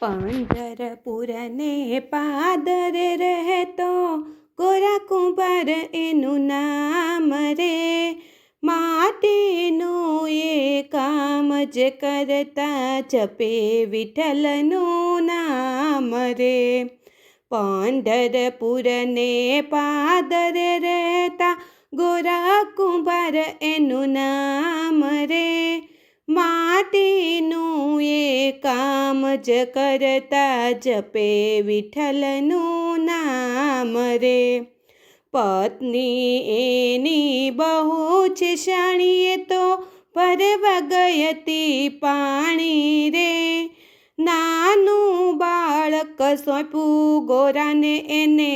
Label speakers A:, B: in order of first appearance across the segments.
A: પંઢરપુરને પાદરે રહેતો ગોરા કુંભાર એનું નામ રે. માટીનું એ કામ જ કરતા જપે વિઠ્ઠલનું નામ રે. પંઢરપુરને પાદરે રહેતા ગોરા કુંભાર એનું નામ રે. માટીનું એ કામ જ કરતા જપે વિઠ્ઠલનું નામ રે. પત્ની એની બહુ છે શાણીએ તો ભરવા ગઈ હતી પાણી રે. નાનું બાળક સોંપ્યું ગોરાને એને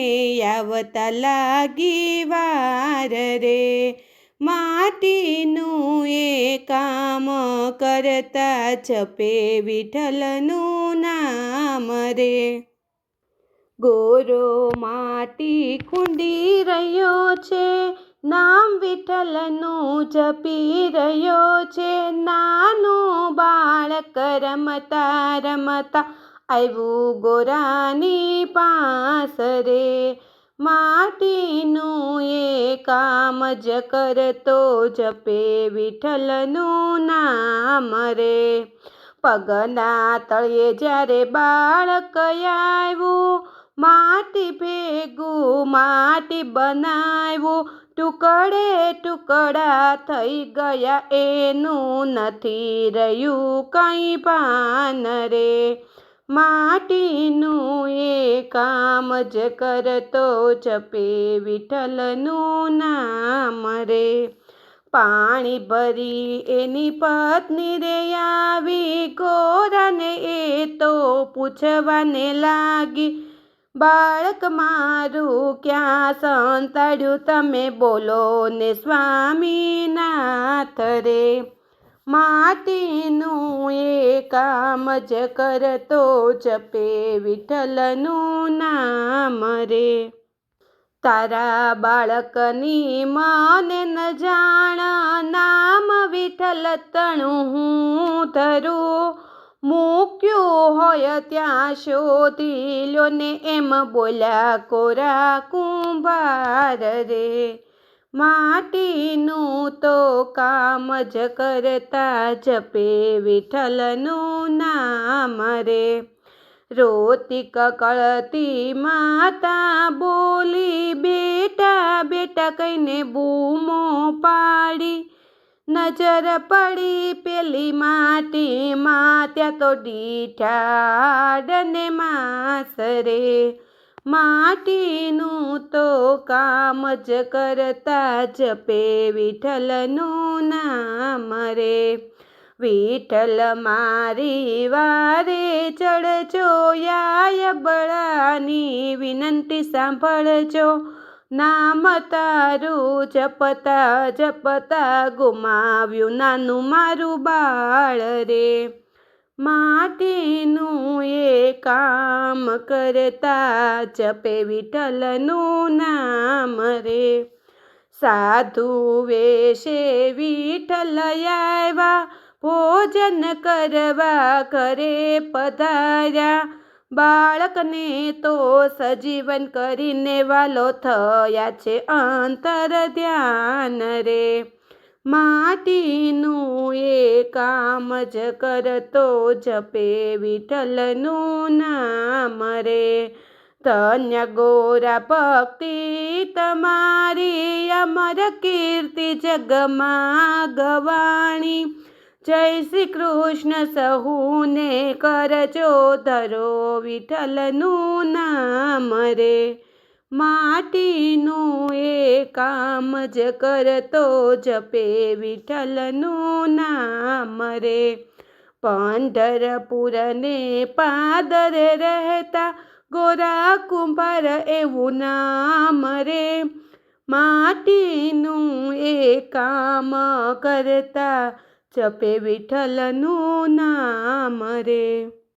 A: આવતા લાગી વાર રે. માટીનું એ કામ કરતા જપે વિઠ્ઠલનું નામ રે. ગોરો માટી ખૂંદી રહ્યો છે, નામ વિઠ્ઠલનું જપી રહ્યો છે. નાનું બાળક રમતા રમતા આવ્યું ગોરાની પાસ રે. માટીનું એ કામ જ કરતો જપે વિઠ્ઠલનું નામ રે. પગના તળિયે જ્યારે બાળક આવ્યું, માટી ભેગું માટી બનાવ્યું. ટુકડે ટુકડા થઈ ગયા એનું નથી રહ્યું કંઈ ભાન રે. માટીનું એ કામ જ કરતો જપે વિઠ્ઠલનું નામ રે. પાણી ભરી એની પત્ની રે આવી, ગોરાને એ તો પૂછવાને લાગી, બાળક મારું ક્યાં સંતાડ્યું તમે બોલો ને સ્વામીનાથ રે. માટીનું એ કામ જ કરતો જપે વિઠ્ઠલનું નામ રે. તારા બાળકની મને ન જાણ, નામ વિઠ્ઠલ તણું હું ધરું. મૂક્યું હોય ત્યાં શોધી લ્યો ને એમ બોલ્યા કોરા કુંભાર રે. માટીનું તો કામ જ કરતા જપે વિઠ્ઠલનું નામ રે. રોતી કકળતી માતા બોલી, બેટા બેટા કહીને બૂમો પાડી. નજર પડી પેલી માટીમાં, ત્યાં તો દીઠાડ ને માંસ રે. માટીનું તો કામ જ કરતા જપે વિઠ્ઠલનું નામ રે. વિઠ્ઠલ મારી વારે ચડજો, યા બળાની વિનંતી સાંભળજો. નામ તારું જપતા જપતા ગુમાવ્યું નાનું મારું બાળ રે. માટીનું એ કામ કરતા જપે વિઠ્ઠલનું નામ રે. સાધુ વેશે વિઠ્ઠલ આવ્યા, ભોજન કરવા ઘરે પધાર્યા. બાળકને તો સજીવન કરીને વાલો થયા છે અંતર ધ્યાન રે. માટીનું એ કામ જ કરતો જપે વિઠ્ઠલનું નામ રે. ધન્ય ગોરા ભક્તિ તમારી, અમર કીર્તિ જગમાં ગવાણી. જય શ્રી કૃષ્ણ સહુને કરજો ધરો વિઠ્ઠલનું નામ રે. માટીનું એ કામ જ કરતો જપે વિઠ્ઠલનું નામ રે. પંઢરપુરને પાદરે રહેતા ગોરા કુંભાર એવું નામ રે. માટીનું એ કામ કરતા જપે વિઠ્ઠલનું નામ રે.